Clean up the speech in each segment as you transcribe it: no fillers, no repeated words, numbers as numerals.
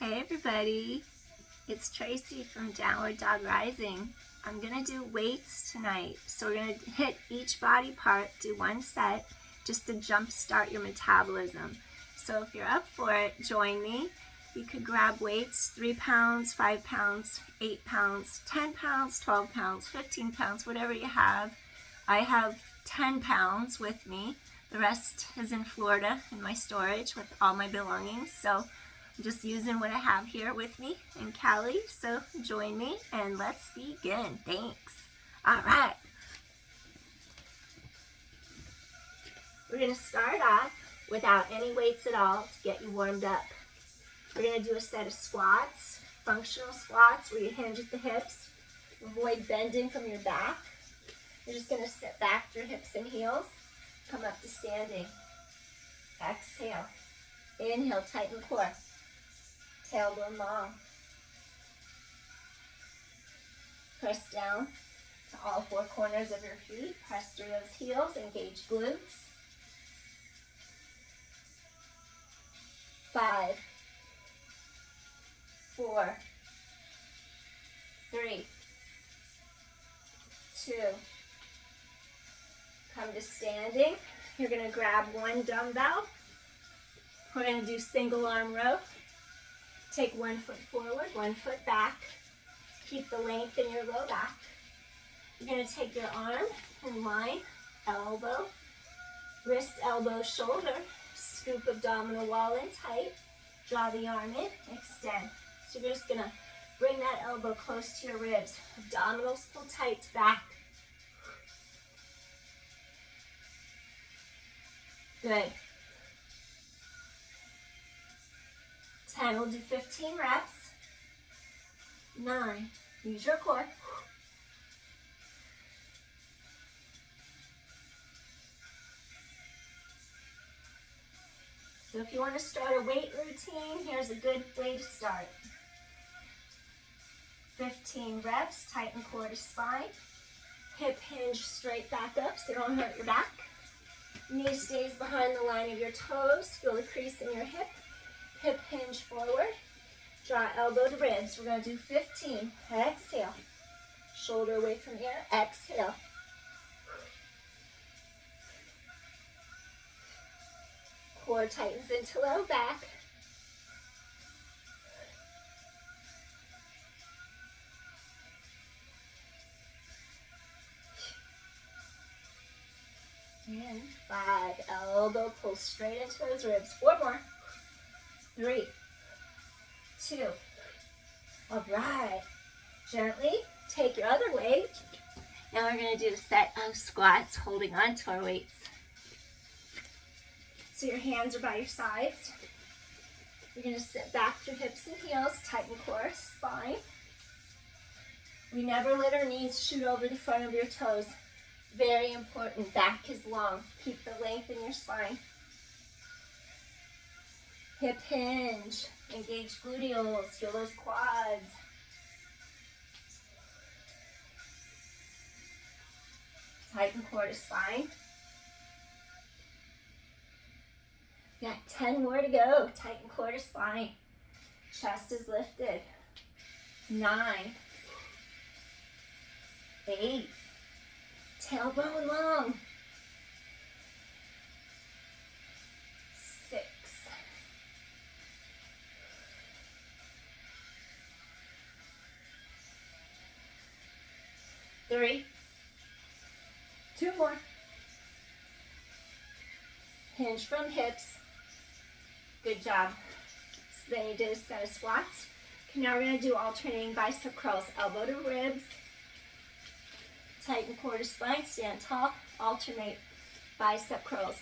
Hey everybody, it's Tracy from Downward Dog Rising. I'm going to do weights tonight. So we're going to hit each body part, do one set, just to jump start your metabolism. So if you're up for it, join me. You could grab weights, 3 pounds, 5 pounds, 8 pounds, 10 pounds, 12 pounds, 15 pounds, whatever you have. I have 10 pounds with me. The rest is in Florida in my storage with all my belongings. So I'm just using what I have here with me in Cali. So join me and let's begin. Thanks. All right. We're going to start off without any weights at all to get you warmed up. We're going to do a set of squats, functional squats where you hinge at the hips. Avoid bending from your back. You're just going to sit back through hips and heels. Come up to standing. Exhale. Inhale, tighten core. Tailbone long. Press down to all 4 corners of your feet. Press through those heels. Engage glutes. 5, 4, 3, 2. Come to standing. You're going to grab one dumbbell. We're going to do single arm row. Take 1 foot forward, 1 foot back. Keep the length in your low back. You're going to take your arm in line, elbow, wrist, elbow, shoulder. Scoop abdominal wall in tight. Draw the arm in, extend. So you're just going to bring that elbow close to your ribs. Abdominals pull tight back. Good. 10, we'll do 15 reps. 9, use your core. So if you want to start a weight routine, here's a good way to start. 15 reps, tighten core to spine. Hip hinge straight back up so you don't hurt your back. Knee stays behind the line of your toes. Feel the crease in your hip. Hip hinge forward. Draw elbow to ribs. We're going to do 15. Exhale. Shoulder away from ear. Exhale. Core tightens into low back. And 5. Elbow pulls straight into those ribs. 4 more. 3, 2. All right. Gently take your other weight. Now we're going to do a set of squats holding on to our weights. So your hands are by your sides. You're going to sit back through hips and heels, tighten core, spine. We never let our knees shoot over the front of your toes. Very important. Back is long. Keep the length in your spine. Hip hinge. Engage gluteals. Feel those quads. Tighten core to spine. Got 10 more to go. Tighten core to spine. Chest is lifted. 9, 8. Tailbone long. 6. 3. 2 more. Hinge from hips. Good job. So then you did a set of squats. Okay, now we're going to do alternating bicep curls. Elbow to ribs. Tighten core to spine. Stand tall. Alternate bicep curls.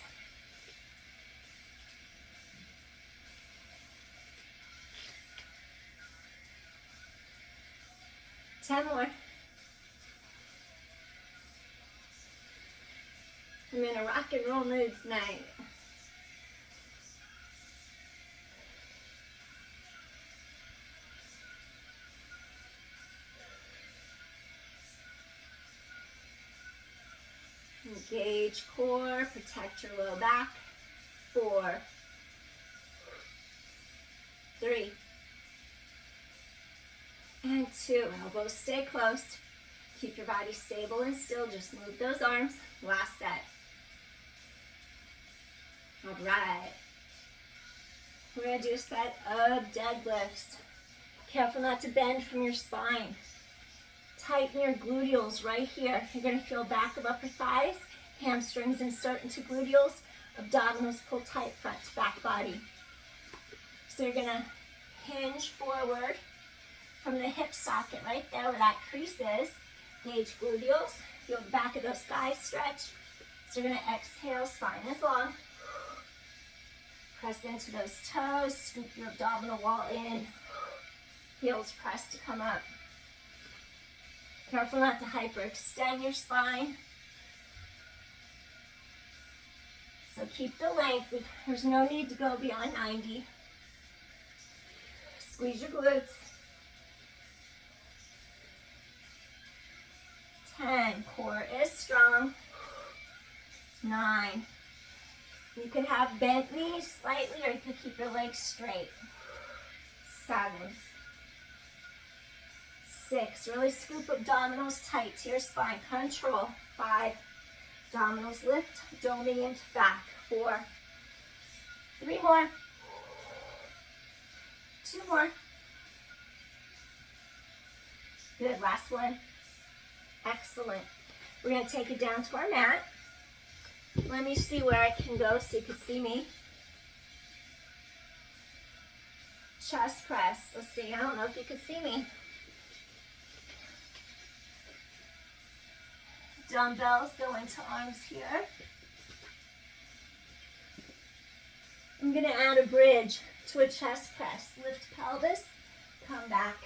Ten more. I'm in a rock and roll mood tonight. Engage core, protect your low back. 4, 3, and 2. Elbows stay close. Keep your body stable and still. Just move those arms. Last set. All right. We're going to do a set of deadlifts. Careful not to bend from your spine. Tighten your gluteals right here. You're going to feel back of upper thighs. Hamstrings insert into gluteals. Abdominals pull tight, front to back body. So you're going to hinge forward from the hip socket right there where that crease is. Gauge gluteals. Feel the back of those thighs stretch. So you're going to exhale, spine is long. Press into those toes. Scoop your abdominal wall in. Heels press to come up. Careful not to hyperextend your spine. So keep the length. There's no need to go beyond 90. Squeeze your glutes. 10. Core is strong. 9. You could have bent knees slightly, or you could keep your legs straight. 7. 6. Really scoop abdominals tight to your spine. Control. 5. Abdominals lift, doming into back. 4. 3 more. 2 more. Good. Last one. Excellent. We're going to take it down to our mat. Let me see where I can go so you can see me. Chest press. Let's see. I don't know if you can see me. Dumbbells go into arms here. I'm going to add a bridge to a chest press. Lift pelvis, come back.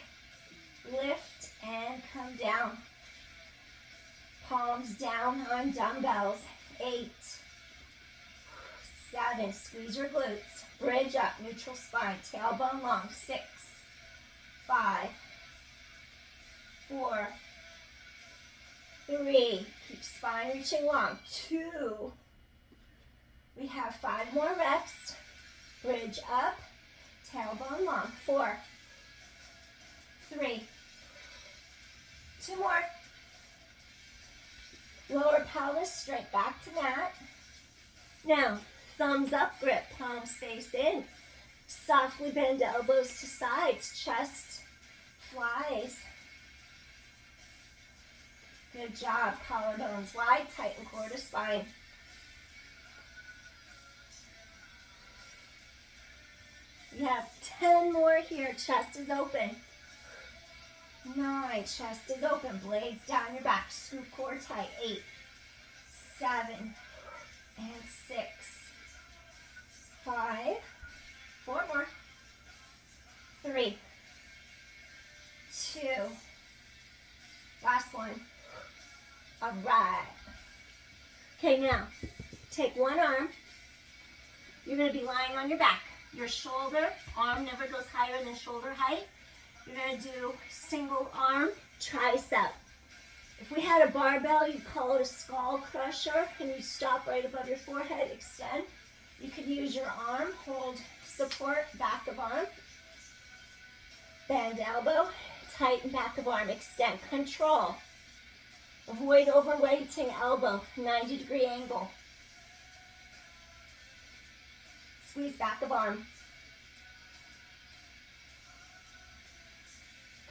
Lift and come down. Palms down on dumbbells. 8. 7. Squeeze your glutes. Bridge up, neutral spine, tailbone long. 6. 5. 4. 3. Keep spine reaching long. 2. We have 5 more reps. Bridge up, tailbone long. 4. 3. 2 more. Lower pelvis straight back to mat. Now, thumbs up grip, palms face in. Softly bend elbows to sides, chest flies. Good job. Collarbones wide, tighten core to spine. We have 10 more here. Chest is open. 9. Chest is open. Blades down your back. Scoop core tight. 8. 7. And 6. 5. 4 more. 3. 2. Last one. All right. Okay, now take one arm. You're going to be lying on your back. Your shoulder, arm never goes higher than shoulder height. You're going to do single arm tricep. If we had a barbell, you'd call it a skull crusher, and you stop right above your forehead, extend. You could use your arm, hold support, back of arm, bend elbow, tighten back of arm, extend, control. Avoid overweighting elbow, 90-degree angle. Squeeze back of arm.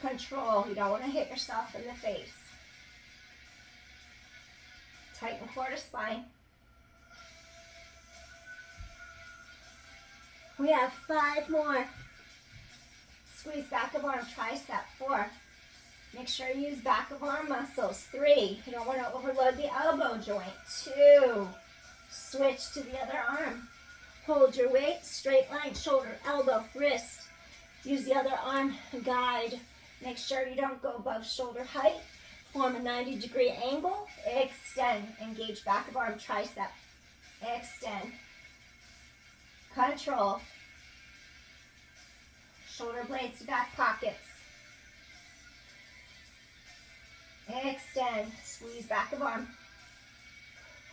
Control. You don't want to hit yourself in the face. Tighten core to spine. We have 5 more. Squeeze back of arm, tricep. 4. Make sure you use back of arm muscles. 3. You don't want to overload the elbow joint. 2. Switch to the other arm. Hold your weight, straight line, shoulder, elbow, wrist. Use the other arm, guide. Make sure you don't go above shoulder height. Form a 90-degree angle. Extend. Engage back of arm, tricep. Extend. Control. Shoulder blades to back pockets. Extend. Squeeze back of arm.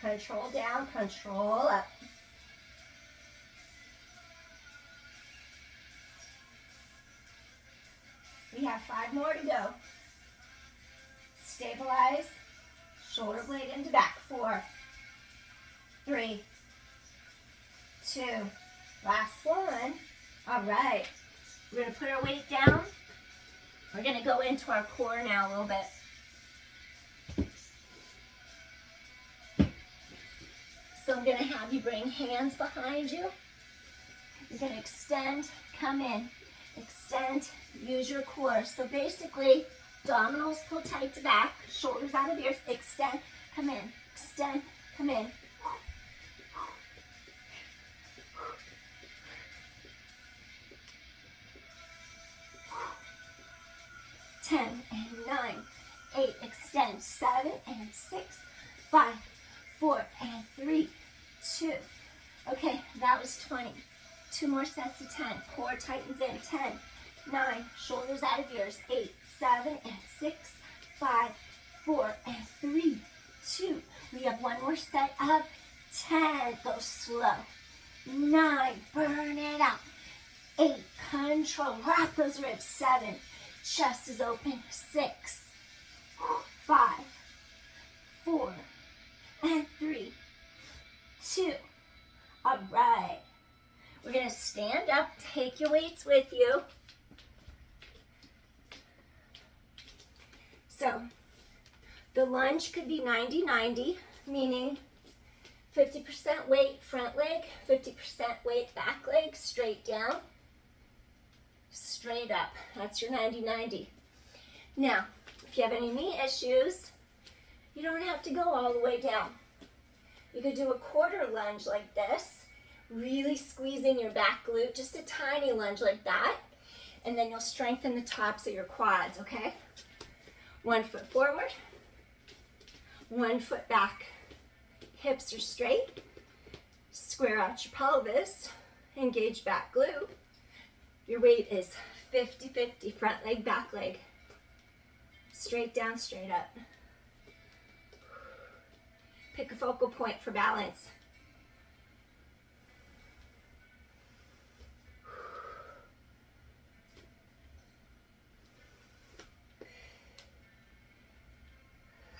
Control down, control up. We have 5 more to go. Stabilize, shoulder blade into back. 4, 3, 2, last one. All right, we're gonna put our weight down. We're gonna go into our core now a little bit. So I'm gonna have you bring hands behind you. You're gonna extend, come in, extend, use your core. So basically, abdominals pull tight to back, shoulders out of ears, extend, come in, extend, come in. 10 and 9, 8, extend, 7 and 6, 5, 4 and 3, 2. Okay, that was 20. 2 more sets of 10. Core tightens in. 10, 9, shoulders out of ears. 8, 7 and 6, 5, 4 and 3, 2. We have 1 more set of 10. Go slow. 9, burn it out. 8, control. Rock those ribs. 7, chest is open. 6, 5, 4 and 3, 2. All right. We're going to stand up. Take your weights with you. So the lunge could be 90-90, meaning 50% weight front leg, 50% weight back leg, straight down, straight up. That's your 90-90. Now, if you have any knee issues, you don't have to go all the way down. You could do a quarter lunge like this, really squeezing your back glute, just a tiny lunge like that, and then you'll strengthen the tops of your quads, okay? 1 foot forward, 1 foot back. Hips are straight. Square out your pelvis, engage back glute. Your weight is 50-50, front leg, back leg. Straight down, straight up. Pick a focal point for balance.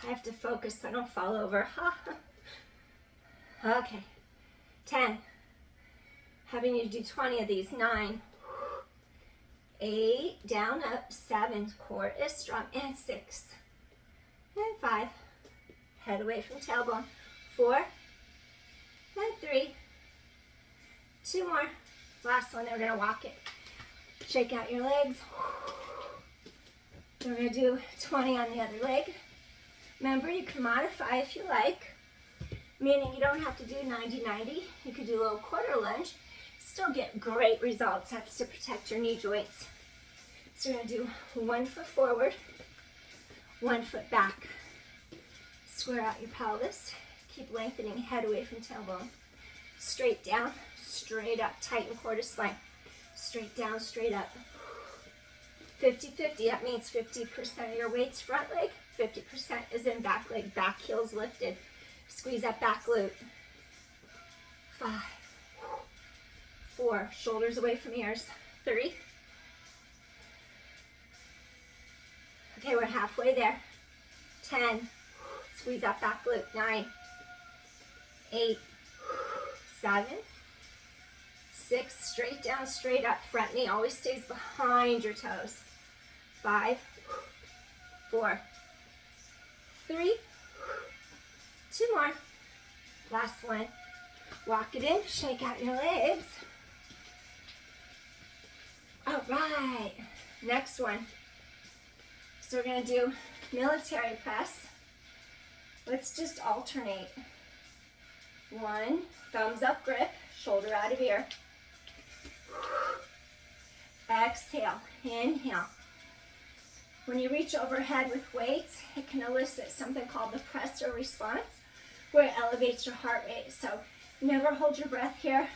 I have to focus so I don't fall over. Okay. 10. Having you do 20 of these. 9. 8. Down, up. 7. Core is strong. And 6. And 5. Head away from tailbone. 4. And 3. 2 more. Last one. Then we're going to walk it. Shake out your legs. Then we're going to do 20 on the other leg. Remember, you can modify if you like, meaning you don't have to do 90-90. You could do a little quarter lunge, still get great results. That's to protect your knee joints. So we're going to do 1 foot forward, 1 foot back. Square out your pelvis. Keep lengthening head away from tailbone. Straight down, straight up. Tighten core to spine. Straight down, straight up. 50-50. That means 50% of your weight's front leg. 50% is in back leg, back heels lifted. Squeeze that back glute. 5, 4, shoulders away from ears. 3. Okay, we're halfway there. 10, squeeze that back glute. 9, 8, 7, 6, straight down, straight up. Front knee always stays behind your toes. 5, 4, 3, 2 more. Last one. Walk it in, shake out your legs. All right, next one. So we're gonna do military press. Let's just alternate. 1, thumbs up grip, shoulder out of ear. Exhale, inhale. When you reach overhead with weights, it can elicit something called the pressor response, where it elevates your heart rate. So never hold your breath here.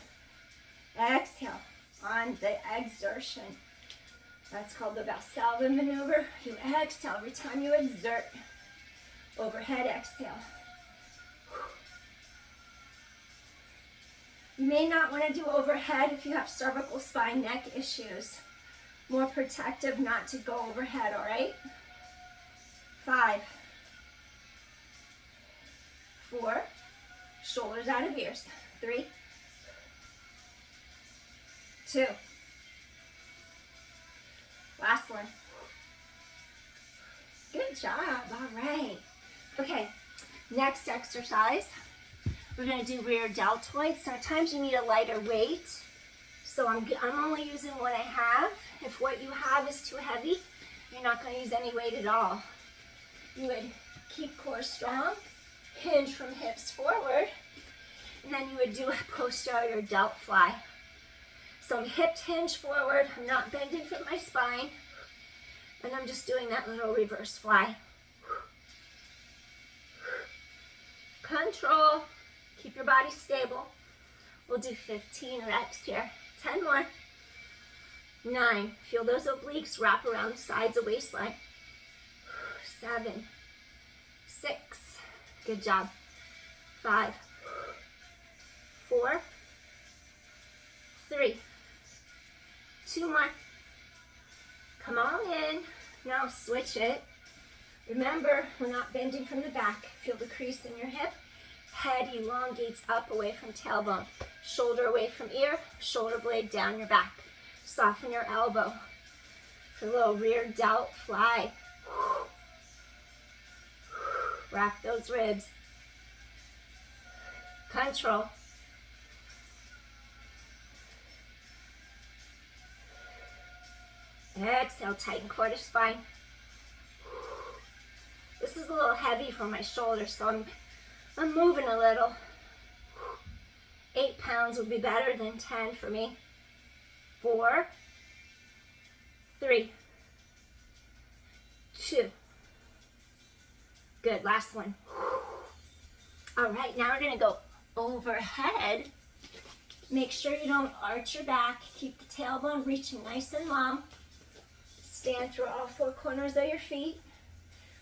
Exhale on the exertion. That's called the Valsalva maneuver. You exhale every time you exert. Overhead exhale. You may not want to do overhead if you have cervical spine neck issues. More protective not to go overhead, all right? 5, 4, shoulders out of ears. 3, 2, last one. Good job, all right. Okay, next exercise, we're gonna do rear deltoids. Sometimes you need a lighter weight, so I'm only using what I have. If what you have is too heavy, you're not gonna use any weight at all. You would keep core strong, hinge from hips forward, and then you would do a posterior delt fly. So I'm hipped hinge forward, I'm not bending from my spine, and I'm just doing that little reverse fly. Control, keep your body stable. We'll do 15 reps here. 10 more. 9, feel those obliques wrap around the sides of waistline. 7, 6, good job. 5, 4, 3, 2 more. Come on in. Now switch it. Remember, we're not bending from the back. Feel the crease in your hip. Head elongates up away from tailbone. Shoulder away from ear. Shoulder blade down your back. Soften your elbow for a little rear delt fly. Wrap those ribs. Control. Exhale, tighten core to spine. This is a little heavy for my shoulders, so I'm moving a little. 8 pounds would be better than 10 for me. 4, 3, 2. Good, last one. All right, now we're gonna go overhead. Make sure you don't arch your back. Keep the tailbone reaching nice and long. Stand through all 4 corners of your feet.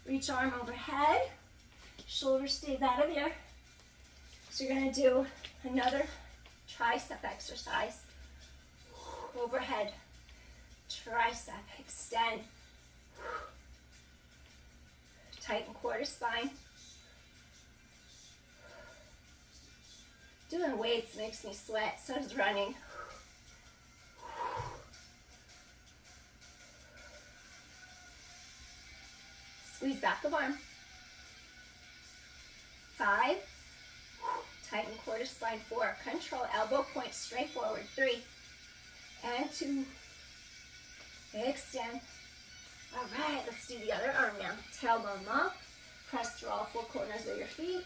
Reach arm overhead. Shoulder stays out of ear. So you're gonna do another tricep exercise. Overhead. Tricep, extend. Tighten core to spine. Doing weights makes me sweat, so does running. Squeeze back of arm. 5, tighten core to spine. 4, control, elbow point straight forward. 3, and 2, extend. All right, let's do the other arm now. Tailbone long, press through all 4 corners of your feet.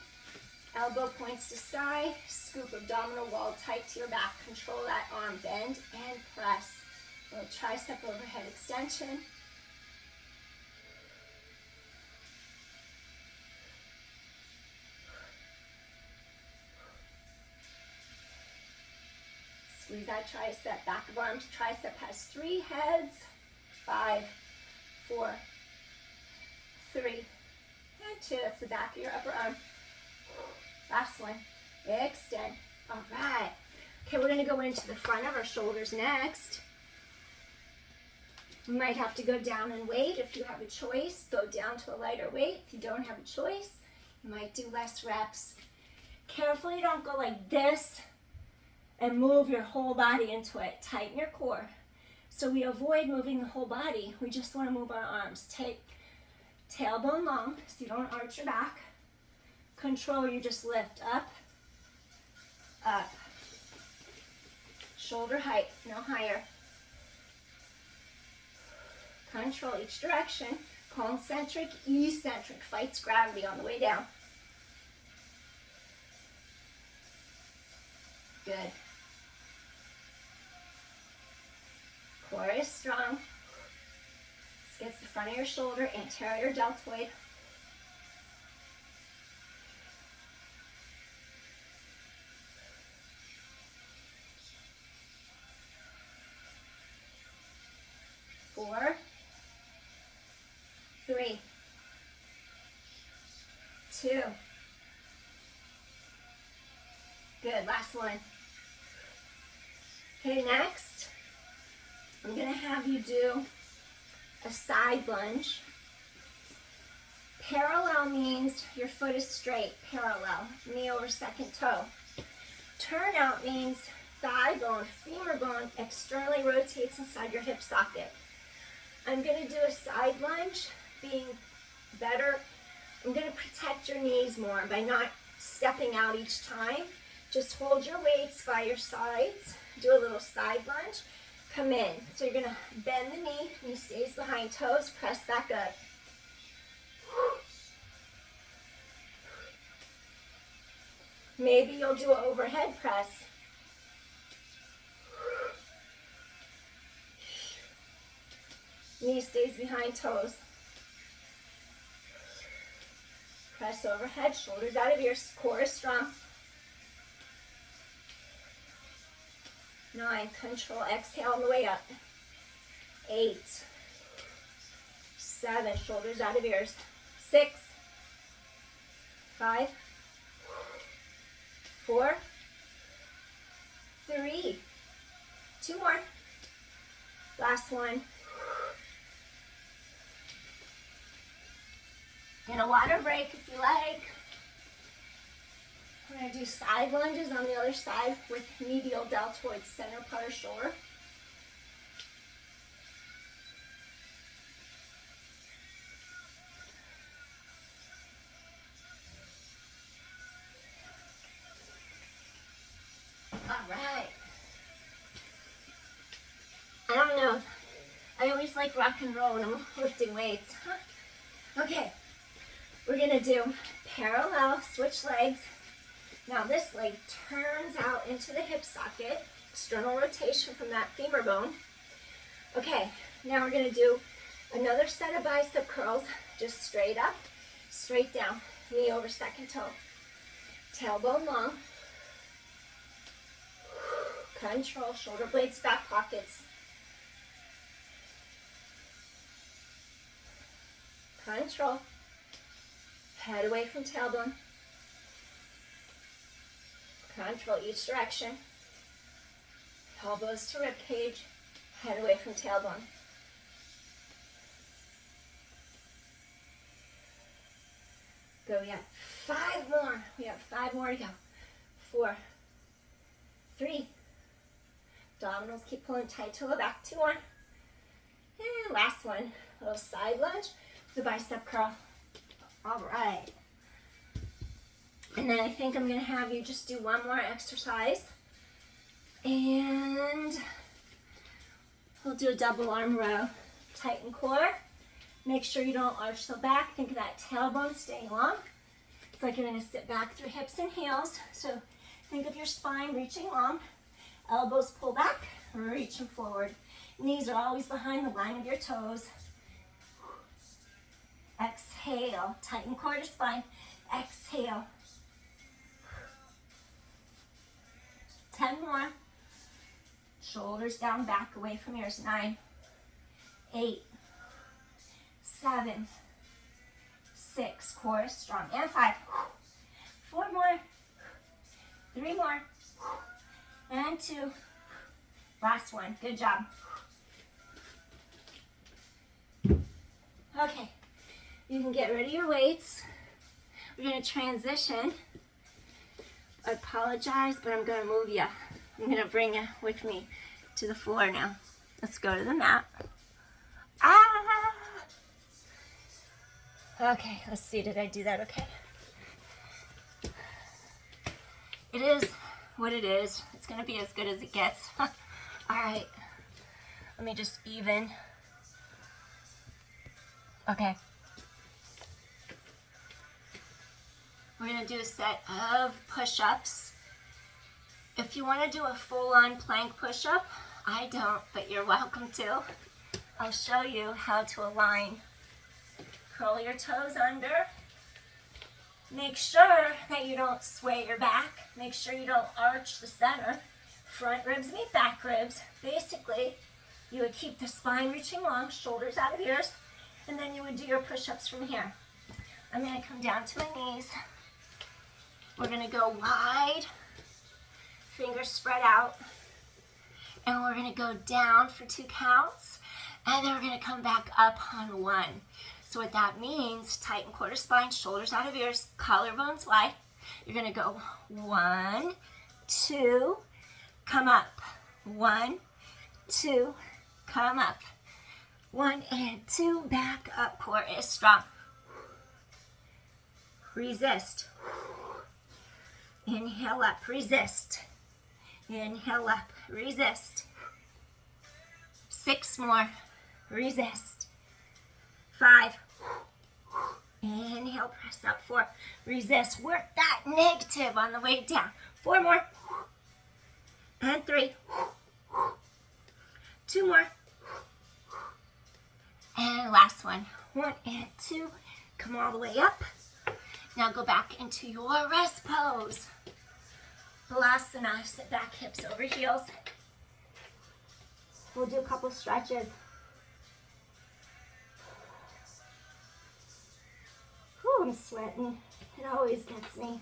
Elbow points to sky, scoop abdominal wall tight to your back. Control that arm, bend and press. Little tricep overhead extension. Squeeze that tricep, back of arms. Tricep has 3 heads. 5, 4, 3, and 2. That's the back of your upper arm. Last one. Extend. All right. Okay, we're going to go into the front of our shoulders next. You might have to go down in weight. If you have a choice, go down to a lighter weight. If you don't have a choice, you might do less reps. Carefully don't go like this and move your whole body into it. Tighten your core. So we avoid moving the whole body. We just want to move our arms. Take tailbone long so you don't arch your back. Control, you just lift up, up. Shoulder height, no higher. Control each direction. Concentric, eccentric. Fights gravity on the way down. Good. Core is strong. This gets the front of your shoulder, anterior deltoid. Four, 3, 2. Good, last one. Okay, next, I'm going to have you do a side lunge. Parallel means your foot is straight, parallel, knee over second toe. Turnout means thigh bone, femur bone externally rotates inside your hip socket. I'm going to do a side lunge, being better. I'm going to protect your knees more by not stepping out each time. Just hold your weights by your sides, do a little side lunge, come in. So you're going to bend the knee stays behind toes, press back up. Maybe you'll do an overhead press. Knee stays behind toes. Press overhead, shoulders out of ears, core is strong. 9, control, exhale on the way up. 8, 7, shoulders out of ears. 6, 5, 4, 3, 2 more. Last one. And a water break if you like. We're going to do side lunges on the other side with medial deltoid, center part of shoulder. All right. I don't know. I always like rock and roll when I'm lifting weights. Okay. We're going to do parallel, switch legs. Now this leg turns out into the hip socket, external rotation from that femur bone. Okay, now we're going to do another set of bicep curls, just straight up, straight down, knee over second toe, tailbone long, control, shoulder blades, back pockets, control. Head away from tailbone. Control each direction. Elbows to rib cage. Head away from tailbone. Go, we have 5 more. We have 5 more to go. 4, 3. Abdominals keep pulling tight to the back. 2 more. And last one. A little side lunge. The bicep curl. All right. And then I think I'm going to have you just do one more exercise. And we'll do a double arm row. Tighten core. Make sure you don't arch the back. Think of that tailbone staying long. It's like you're going to sit back through hips and heels. So think of your spine reaching long. Elbows pull back, reaching forward. Knees are always behind the line of your toes. Exhale, tighten core to spine. Exhale. 10 more. Shoulders down, back away from ears. 9, 8, 7, 6. Core is strong. And 5. 4 more. 3 more. And 2. Last one. Good job. Okay. You can get rid of your weights. We're going to transition. I apologize, but I'm going to move you. I'm going to bring you with me to the floor now. Let's go to the mat. Ah! Okay, let's see. Did I do that okay? It is what it is. It's going to be as good as it gets. All right. Let me just even. Okay. We're going to do a set of push-ups. If you want to do a full-on plank push-up, I don't, but you're welcome to. I'll show you how to align. Curl your toes under. Make sure that you don't sway your back. Make sure you don't arch the center. Front ribs meet back ribs. Basically, you would keep the spine reaching long, shoulders out of ears, and then you would do your push-ups from here. I'm going to come down to my knees. We're going to go wide, fingers spread out, And we're gonna go down for 2 counts, and then we're gonna come back up on 1. So what that means, tighten quarter spine, shoulders out of ears, collarbones wide. You're gonna go 1, 2, come up. 1, 2, come up. 1 and 2, back up, core is strong. Resist. Inhale up, resist. Inhale up, resist. 6 more, resist. 5. Inhale, press up. 4, resist. Work that negative on the way down. 4 more. And 3. 2 more. And last one. 1 and 2. Come all the way up. Now go back into your rest pose. Balasana, sit back, hips over heels. We'll do a couple stretches. Whew, I'm sweating. It always gets me.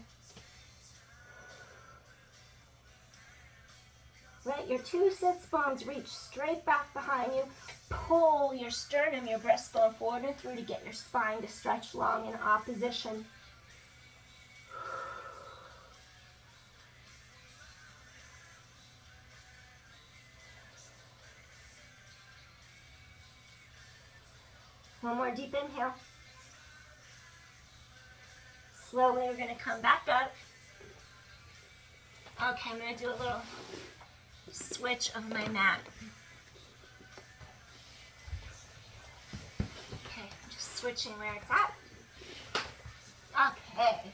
Let your 2 sits bones reach straight back behind you. Pull your sternum, your breastbone forward and through to get your spine to stretch long in opposition. One more deep inhale. Slowly we're going to come back up. Okay, I'm going to do a little switch of my mat. Okay, I'm just switching where it's at. Okay.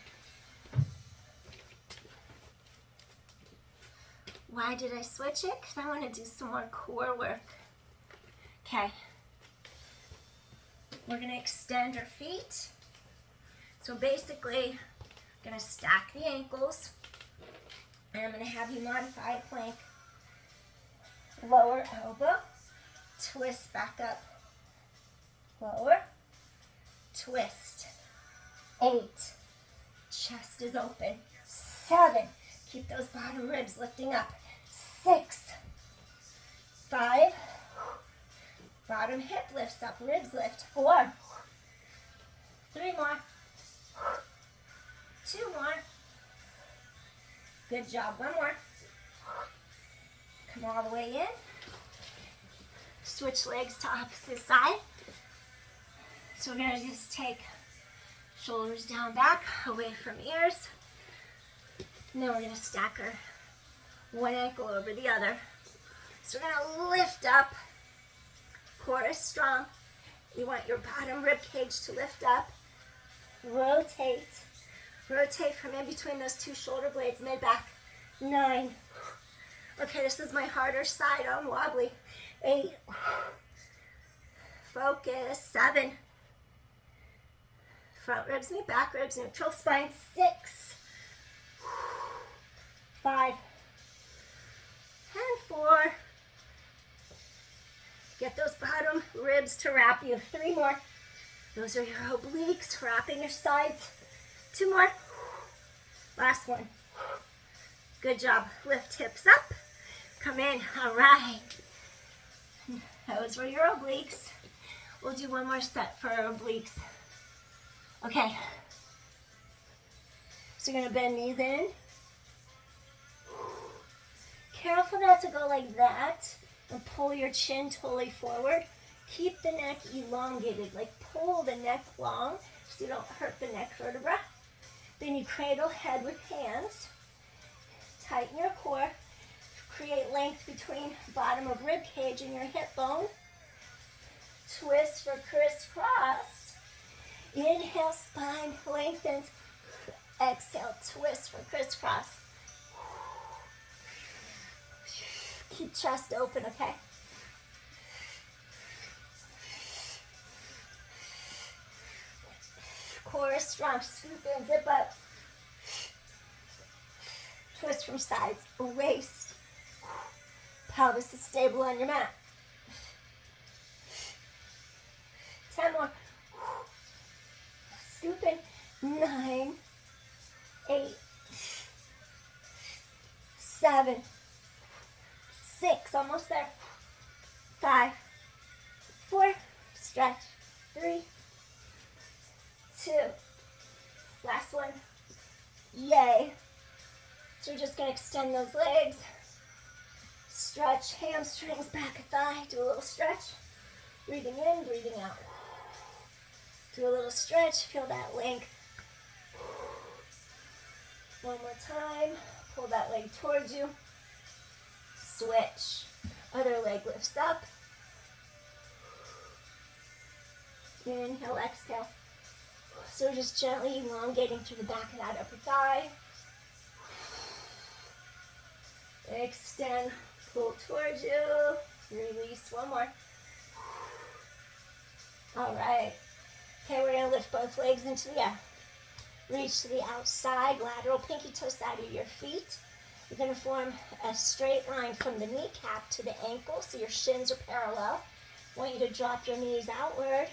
Why did I switch it? Because I want to do some more core work. Okay. We're going to extend our feet. So basically, I'm going to stack the ankles. And I'm going to have you modify a plank. Lower elbow, twist back up. Lower, twist. 8, chest is open. 7, keep those bottom ribs lifting up. 6, 5, bottom hip lifts up, ribs lift. 4, 3 more, 2 more. Good job, 1 more. Come all the way in. Switch legs to opposite side. So we're gonna just take shoulders down back, away from ears. And then we're gonna stack our one ankle over the other. So we're gonna lift up, core is strong. You want your bottom rib cage to lift up. Rotate. Rotate from in between those 2 shoulder blades, mid-back. 9. Okay, this is my harder side. I'm wobbly. 8. Focus. 7. Front ribs, meet back ribs, neutral spine. 6. 5. And 4. Get those bottom ribs to wrap you. 3 more. Those are your obliques, wrapping your sides. 2 more. Last one. Good job. Lift hips up. Come in. All right. Those were your obliques. We'll do one more set for our obliques. Okay. So you're going to bend knees in. Careful not to go like that and pull your chin totally forward. Keep the neck elongated, like pull the neck long so you don't hurt the neck vertebra. Then you cradle head with hands. Tighten your core. Create length between bottom of rib cage and your hip bone. Twist for crisscross. Inhale, spine lengthens. Exhale, twist for crisscross. Keep chest open, okay? Core is strong. Scoop in, zip up. Twist from sides. Waist. Pelvis is stable on your mat. 10 more. Scoop in. 9, 8, 7, 6, almost there. 5, 4, stretch. 3, 2, last one. Yay. So we're just going to extend those legs. Stretch hamstrings, back thigh. Do a little stretch. Breathing in, breathing out. Do a little stretch. Feel that length. One more time. Pull that leg towards you. Switch. Other leg lifts up. Inhale, exhale. So we're just gently elongating through the back of that upper thigh. Extend, pull towards you. Release, one more. All right. Okay, we're going to lift both legs into the air. Reach to the outside, lateral pinky toe side of your feet. You're going to form a straight line from the kneecap to the ankle, so your shins are parallel. I want you to drop your knees outward.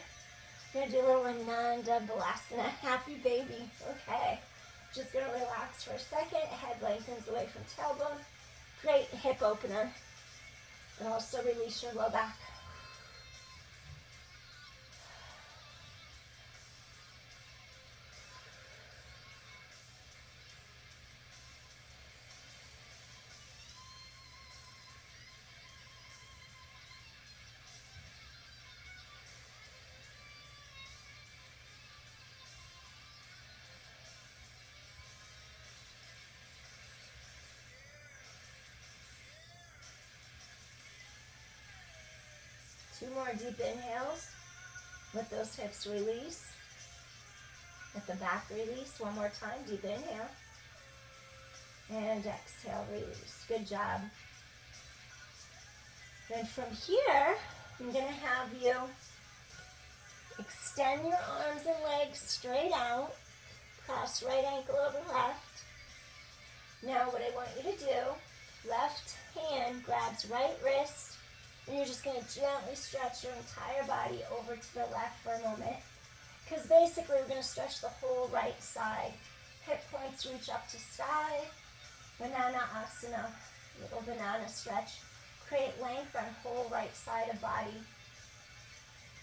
You're going to do a little Ananda Balasana, happy baby. Okay, just going to relax for a second. Head lengthens away from tailbone. Great hip opener. And also release your low back. Two more deep inhales. Let those hips release. Let the back release. One more time. Deep inhale. And exhale, release. Good job. Then from here, I'm going to have you extend your arms and legs straight out. Cross right ankle over left. Now what I want you to do, left hand grabs right wrist. And you're just going to gently stretch your entire body over to the left for a moment. Because basically we're going to stretch the whole right side. Hip points reach up to sky. Banana asana, little banana stretch. Create length on whole right side of body.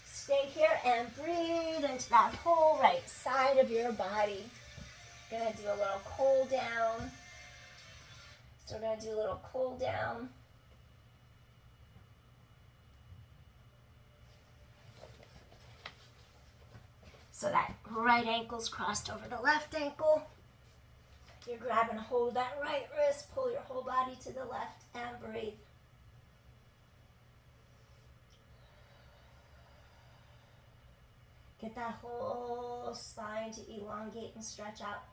Stay here and breathe into that whole right side of your body. Going to do a little cool down. So we're going to do a little cool down. So that right ankle's crossed over the left ankle. You're grabbing a hold of that right wrist. Pull your whole body to the left and breathe. Get that whole spine to elongate and stretch out.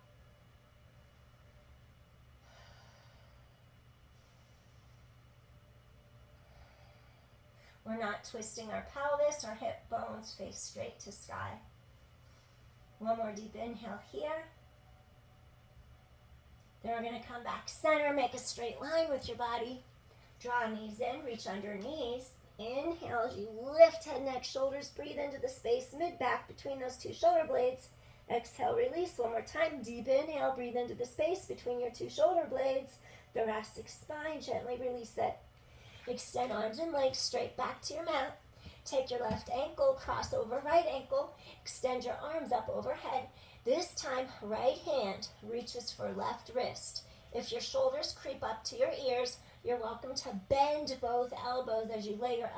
We're not twisting our pelvis. Our hip bones face straight to sky. One more deep inhale here. Then we're going to come back center, make a straight line with your body. Draw knees in, reach under knees. Inhale as you lift head, neck, shoulders. Breathe into the space mid-back between those two shoulder blades. Exhale, release. One more time. Deep inhale, breathe into the space between your two shoulder blades. Thoracic spine, gently release it. Extend arms and legs straight back to your mat. Take your left ankle, cross over right ankle. Extend your arms up overhead. This time, right hand reaches for left wrist. If your shoulders creep up to your ears, you're welcome to bend both elbows as you lay your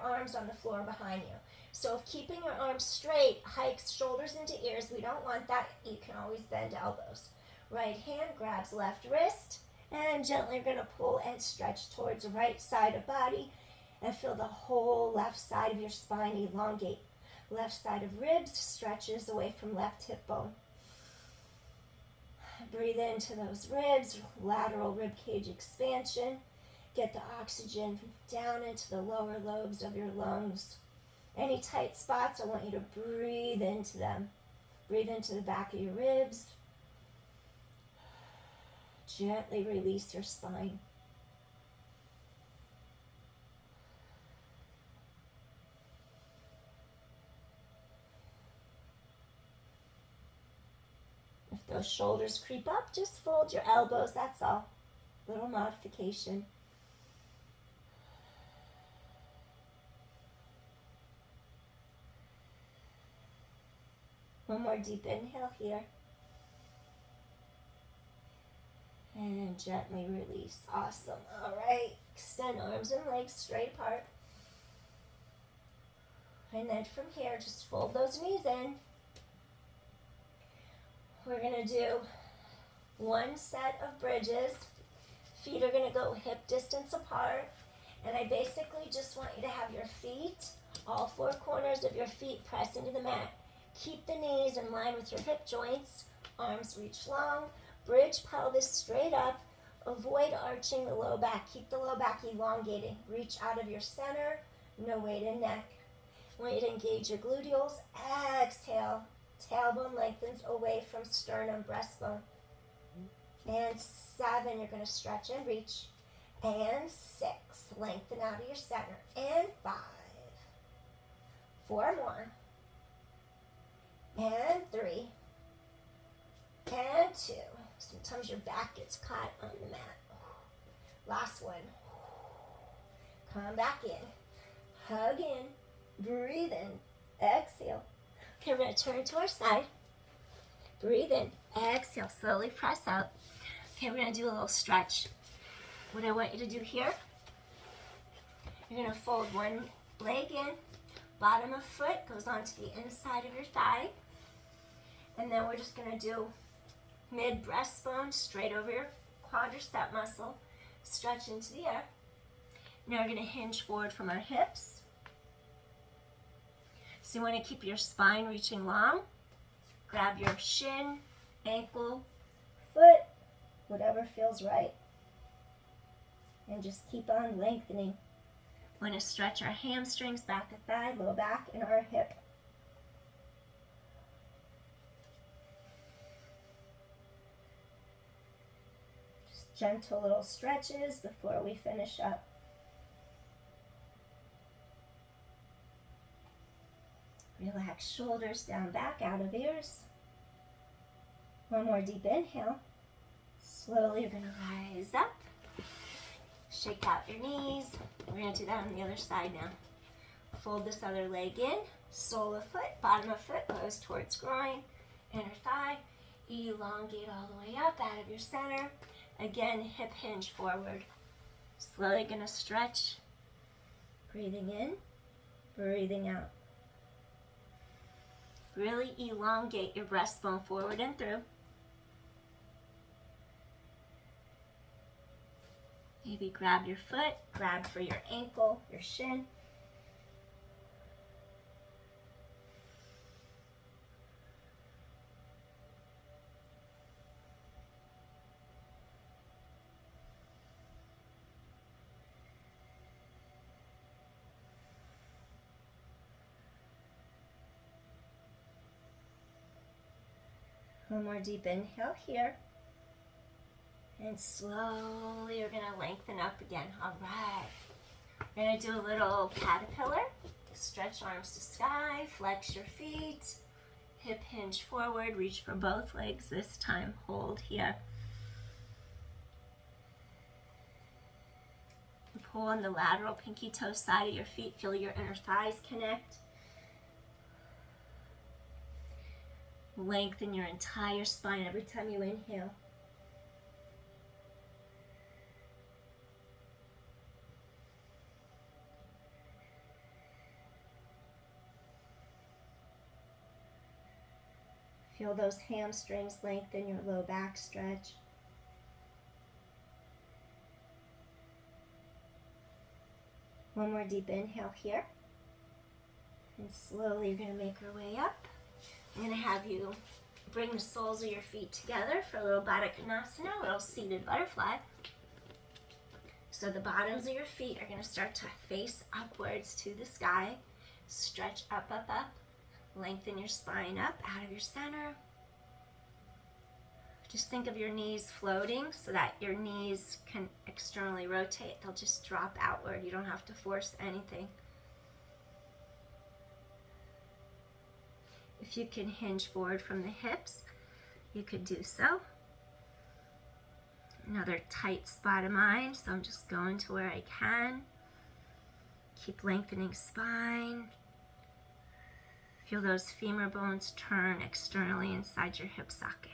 arms on the floor behind you. So if keeping your arms straight hikes shoulders into ears, we don't want that. You can always bend elbows. Right hand grabs left wrist, and gently you're going to pull and stretch towards the right side of body, and feel the whole left side of your spine elongate. Left side of ribs stretches away from left hip bone. Breathe into those ribs, lateral rib cage expansion. Get the oxygen down into the lower lobes of your lungs. Any tight spots, I want you to breathe into them. Breathe into the back of your ribs. Gently release your spine. If those shoulders creep up, just fold your elbows, that's all. Little modification. One more deep inhale here. And gently release. Awesome. All right. Extend arms and legs straight apart. And then from here, just fold those knees in. We're going to do one set of bridges. Feet are going to go hip distance apart. And I basically just want you to have your feet, all four corners of your feet press into the mat. Keep the knees in line with your hip joints. Arms reach long. Bridge pelvis straight up. Avoid arching the low back. Keep the low back elongating. Reach out of your center. No weight in neck. I want you to engage your gluteals. Exhale. Tailbone lengthens away from sternum, breastbone. And 7, you're going to stretch and reach. And 6, lengthen out of your center. And 5. 4 more. And 3. And 2. Sometimes your back gets caught on the mat. Last one. Come back in. Hug in. Breathe in. Exhale. Okay, we're going to turn to our side. Breathe in. Exhale. Slowly press out. Okay, we're going to do a little stretch. What I want you to do here, you're going to fold one leg in. Bottom of foot goes onto the inside of your thigh. And then we're just going to do mid breastbone straight over your quadricep muscle. Stretch into the air. Now we're going to hinge forward from our hips. So you want to keep your spine reaching long. Grab your shin, ankle, foot, whatever feels right. And just keep on lengthening. We want to stretch our hamstrings, back of thigh, low back, and our hip. Just gentle little stretches before we finish up. Relax shoulders down, back, out of ears. One more deep inhale. Slowly you're going to rise up. Shake out your knees. We're going to do that on the other side now. Fold this other leg in. Sole of foot, bottom of foot goes towards groin, inner thigh. Elongate all the way up out of your center. Again, hip hinge forward. Slowly going to stretch. Breathing in, breathing out. Really elongate your breastbone forward and through. Maybe grab your foot, grab for your ankle, your shin. One more deep inhale here. And slowly you're going to lengthen up again. All right. We're going to do a little caterpillar. Stretch arms to sky. Flex your feet. Hip hinge forward. Reach for both legs this time. Hold here. Pull on the lateral pinky toe side of your feet. Feel your inner thighs connect. Lengthen your entire spine every time you inhale. Feel those hamstrings lengthen, your low back stretch. One more deep inhale here. And slowly you're going to make your way up. I'm going to have you bring the soles of your feet together for a little Baddha Konasana, a little seated butterfly. So the bottoms of your feet are going to start to face upwards to the sky. Stretch up, up, up. Lengthen your spine up out of your center. Just think of your knees floating so that your knees can externally rotate. They'll just drop outward. You don't have to force anything. If you can hinge forward from the hips, you could do so. Another tight spot of mine, so I'm just going to where I can. Keep lengthening spine. If Feel those femur bones turn externally inside your hip socket.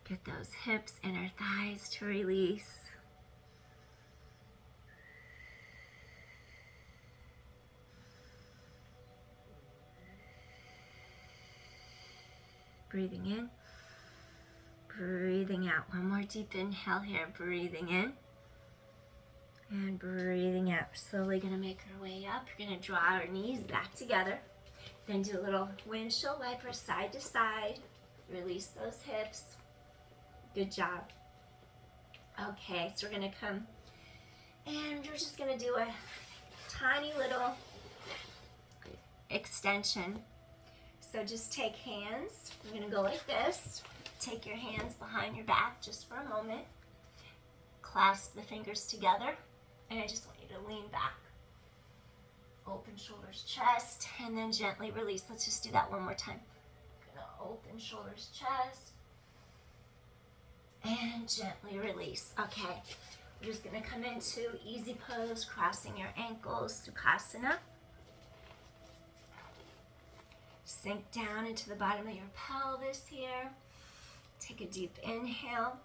Get those hips, inner thighs to release. Breathing in, breathing out. One more deep inhale here, breathing in and breathing out. Slowly gonna make our way up. We're gonna draw our knees back together. Then do a little windshield wiper side to side. Release those hips. Good job. Okay, so we're gonna come and we're just gonna do a tiny little extension. So just take hands. We're gonna go like this. Take your hands behind your back just for a moment. Clasp the fingers together. And I just want you to lean back. Open shoulders, chest, and then gently release. Let's just do that one more time. Gonna open shoulders, chest, and gently release. Okay, we're just gonna come into easy pose, crossing your ankles, Sukhasana. Sink down into the bottom of your pelvis here. Take a deep inhale.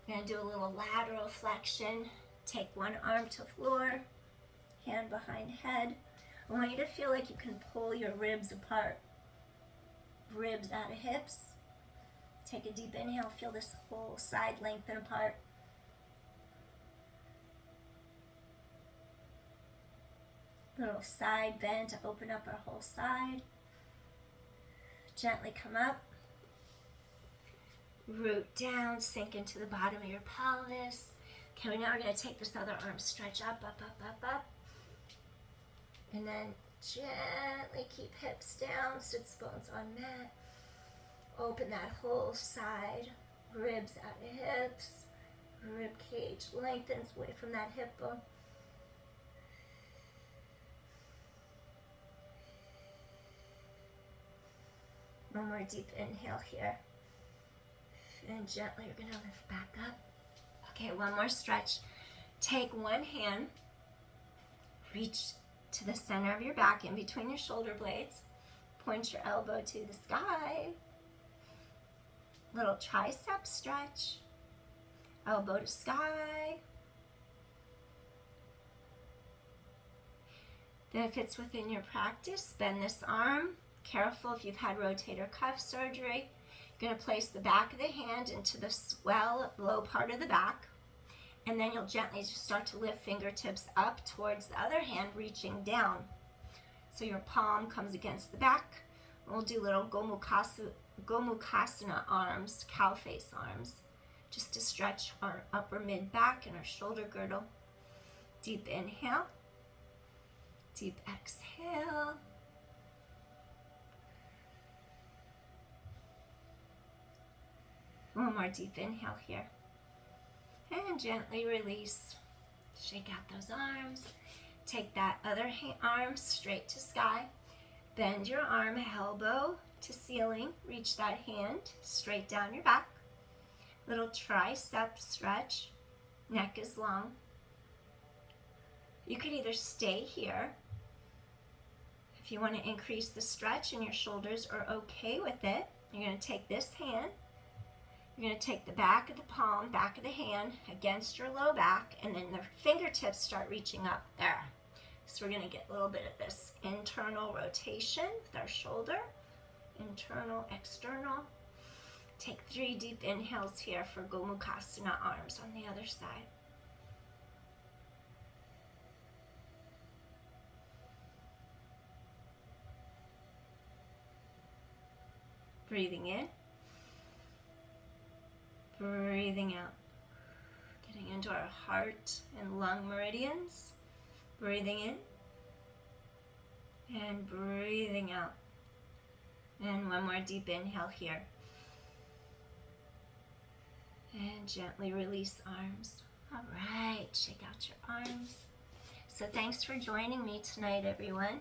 We're gonna do a little lateral flexion. Take one arm to floor, hand behind head. I want you to feel like you can pull your ribs apart. Ribs out of hips. Take a deep inhale, feel this whole side lengthen apart. Little side bend to open up our whole side. Gently come up. Root down, sink into the bottom of your pelvis. Okay, now we're going to take this other arm, stretch up, up, up, up, up. And then gently keep hips down, sits bones on mat. Open that whole side, ribs out of hips. Rib cage lengthens away from that hip bone. One more deep inhale here. And gently we're going to lift back up. Okay, one more stretch. Take one hand, reach to the center of your back in between your shoulder blades. Point your elbow to the sky. Little tricep stretch. Elbow to sky. Then if it's within your practice, bend this arm. Careful if you've had rotator cuff surgery. You're going to place the back of the hand into the swell low part of the back, and then you'll gently just start to lift fingertips up towards the other hand, reaching down. So your palm comes against the back. We'll do little Gomukhasana arms, cow face arms, just to stretch our upper mid back and our shoulder girdle. Deep inhale, deep exhale. One more deep inhale here. And gently release. Shake out those arms. Take that other arm straight to sky. Bend your arm, elbow to ceiling. Reach that hand straight down your back. Little tricep stretch. Neck is long. You could either stay here. If you want to increase the stretch and your shoulders are okay with it, you're going to take this hand. You're going to take the back of the palm, back of the hand against your low back, and then the fingertips start reaching up there. So we're going to get a little bit of this internal rotation with our shoulder. Internal, external. Take 3 deep inhales here for Gomukhasana arms on the other side. Breathing in. Breathing out, getting into our heart and lung meridians. Breathing in and breathing out. And one more deep inhale here. And gently release arms. All right, shake out your arms. So thanks for joining me tonight, everyone.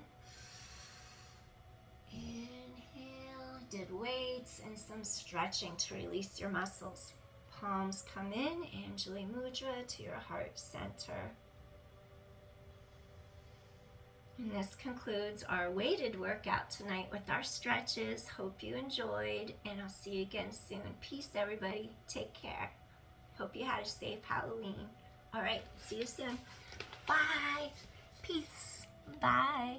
Inhale, did weights and some stretching to release your muscles. Palms come in, Anjali Mudra to your heart center. And this concludes our weighted workout tonight with our stretches. Hope you enjoyed, and I'll see you again soon. Peace, everybody. Take care. Hope you had a safe Halloween. All right, see you soon. Bye. Peace. Bye.